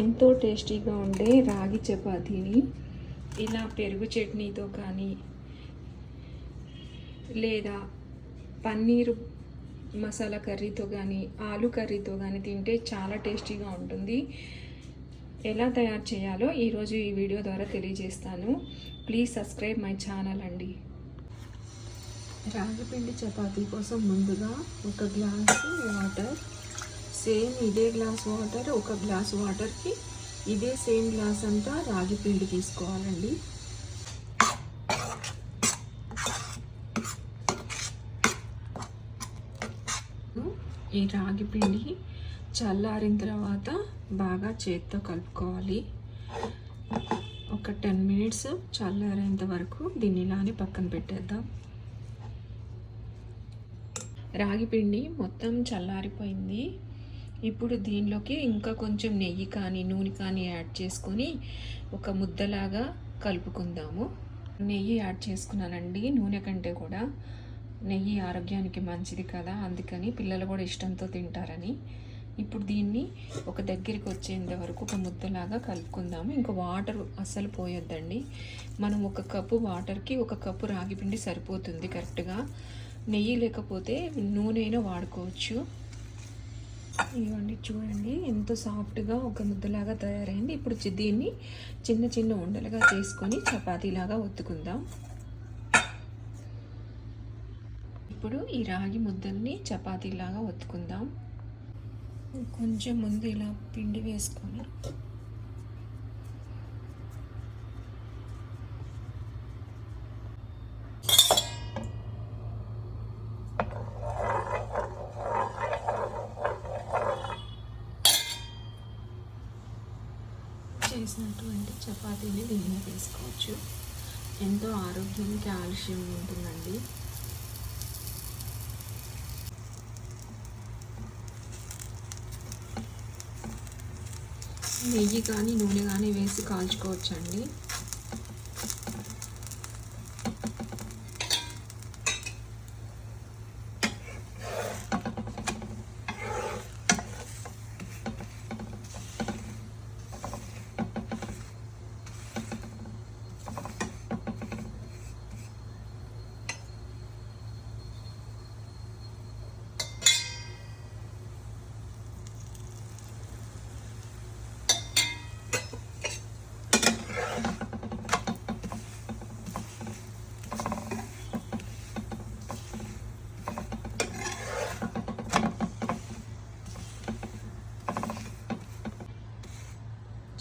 ఎంతో టేస్టీగా ఉండే రాగి చపాతీని ఇలా పెరుగు చట్నీతో కానీ లేదా పన్నీరు మసాలా కర్రీతో కానీ ఆలు కర్రీతో కానీ తింటే చాలా టేస్టీగా ఉంటుంది. ఎలా తయారు చేయాలో ఈరోజు ఈ వీడియో ద్వారా తెలియజేస్తాను. ప్లీజ్ సబ్స్క్రైబ్ మై ఛానల్ అండి. రాగి పిండి చపాతీ కోసం ముందుగా ఒక గ్లాసు వాటర్, సేమ్ ఇదే గ్లాస్ వాటర్, ఒక గ్లాస్ వాటర్కి ఇదే సేమ్ గ్లాస్ అంతా రాగి పిండి తీసుకోవాలండి. ఈ రాగి పిండి చల్లారిన తర్వాత బాగా చేత్తో కలుపుకోవాలి. ఒక 10 మినిట్స్ చల్లారేంత వరకు దీన్ని ఇలానే పక్కన పెట్టేద్దాం. రాగి పిండి మొత్తం చల్లారిపోయింది. ఇప్పుడు దీనిలోకి ఇంకా కొంచెం నెయ్యి కానీ నూనె కానీ యాడ్ చేసుకొని ఒక ముద్దలాగా కలుపుకుందాము. నెయ్యి యాడ్ చేసుకున్నానండి. నూనె కంటే కూడా నెయ్యి ఆరోగ్యానికి మంచిది కదా, అందుకని పిల్లలు కూడా ఇష్టంతో తింటారని. ఇప్పుడు దీన్ని ఒక దగ్గరికి వచ్చేంత వరకు ఒక ముద్దలాగా కలుపుకుందాము. ఇంకా వాటర్ అస్సలు పోయొద్దండి. మనం 1 కప్పు వాటర్కి 1 కప్పు రాగి పిండి సరిపోతుంది కరెక్ట్గా. నెయ్యి లేకపోతే నూనె అయినా వాడుకోవచ్చు. ఇవ్వండి, చూడండి ఎంతో సాఫ్ట్గా ఒక ముద్దలాగా తయారైంది. ఇప్పుడు దీన్ని చిన్న చిన్న ఉండలుగా చేసుకొని చపాతీలాగా ఒత్తుకుందాం. ఇప్పుడు ఈ రాగి ముద్దల్ని చపాతీలాగా ఒత్తుకుందాం. కొంచెం ముందు ఇలా పిండి వేసుకొని చేసినటువంటి చపాతీని దీన్ని వేసుకోవచ్చు. ఎంతో ఆరోగ్యం, కాల్షియం ఉంటుందండి. నెయ్యి కానీ నూనె కానీ వేసి కాల్చుకోవచ్చండి.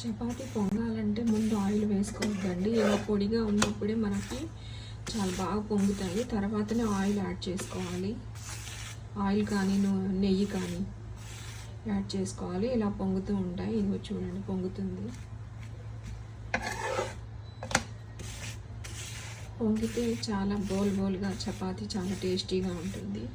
చపాతీ పొంగాలంటే ముందు ఆయిల్ వేసుకోవద్దండి. ఇలా పొడిగా ఉన్నప్పుడే మనకి చాలా బాగా పొంగుతాయి. తర్వాతనే ఆయిల్ యాడ్ చేసుకోవాలి. ఆయిల్ కానీ నెయ్యి కానీ యాడ్ చేసుకోవాలి. ఇలా పొంగుతూ ఉంటాయి. ఇదిగో చూడండి, పొంగుతుంది. పొంగితే చాలా బోల్గా చపాతీ చాలా టేస్టీగా ఉంటుంది.